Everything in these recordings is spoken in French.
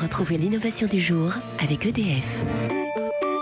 Retrouvez l'innovation du jour avec EDF.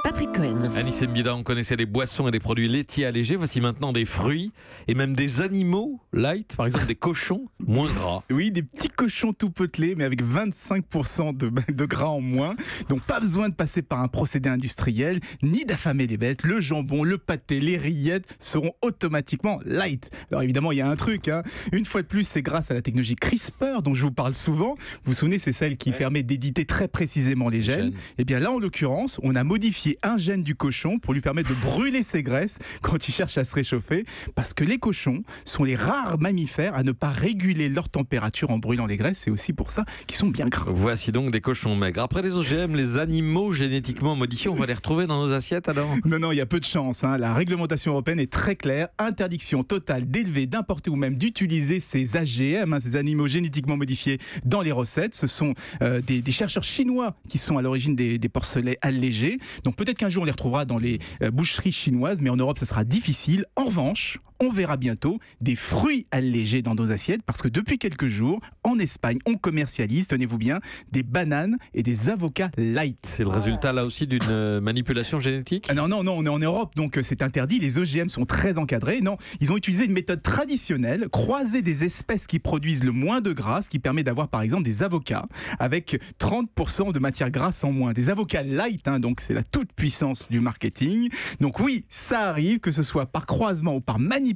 Patrick Cohen. Anis Mbida, on connaissait les boissons et les produits laitiers allégés. Voici maintenant des fruits et même des animaux light, par exemple des cochons moins gras. Oui, des petits cochons tout potelés, mais avec 25% de gras en moins. Donc pas besoin de passer par un procédé industriel, ni d'affamer les bêtes. Le jambon, le pâté, les rillettes seront automatiquement light. Alors évidemment, il y a un truc. Une fois de plus, c'est grâce à la technologie CRISPR dont je vous parle souvent. Vous vous souvenez, c'est celle qui permet d'éditer très précisément les gènes. Et bien là, en l'occurrence, on a modifié un gène du cochon pour lui permettre de brûler ses graisses quand il cherche à se réchauffer, parce que les cochons sont les rares mammifères à ne pas réguler leur température en brûlant les graisses. C'est aussi pour ça qu'ils sont bien gras. Voici donc des cochons maigres. Après les OGM, les animaux génétiquement modifiés, on va les retrouver dans nos assiettes alors? Non, il y a peu de chance. La réglementation européenne est très claire. Interdiction totale d'élever, d'importer ou même d'utiliser ces AGM, ces animaux génétiquement modifiés, dans les recettes. Ce sont des chercheurs chinois qui sont à l'origine des porcelets allégés. Donc peut-être qu'un jour on les retrouvera dans les boucheries chinoises, mais en Europe ça sera difficile. En revanche, on verra bientôt des fruits allégés dans nos assiettes, parce que depuis quelques jours, en Espagne, on commercialise, tenez-vous bien, des bananes et des avocats light. C'est le résultat là aussi d'une manipulation génétique? Non, on est en Europe, donc c'est interdit. Les OGM sont très encadrés. Non, ils ont utilisé une méthode traditionnelle, croiser des espèces qui produisent le moins de gras, ce qui permet d'avoir par exemple des avocats avec 30% de matière grasse en moins. Des avocats light, donc c'est la toute puissance du marketing. Donc oui, ça arrive, que ce soit par croisement ou par manipulation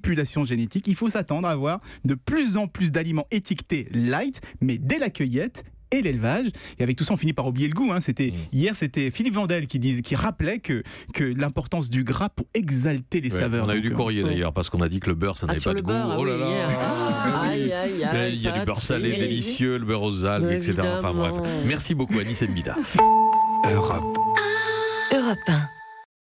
génétique, il faut s'attendre à voir de plus en plus d'aliments étiquetés light, mais dès la cueillette et l'élevage. Et avec tout ça, on finit par oublier le goût. Hier, c'était Philippe Vandel qui rappelait que l'importance du gras pour exalter les saveurs. On a eu du courrier d'ailleurs, parce qu'on a dit que le beurre, ça n'avait pas de goût. Oh là là. Il y a du beurre salé délicieux, le beurre aux algues, etc. Enfin bref. Merci beaucoup Anis Mbida. Europe 1.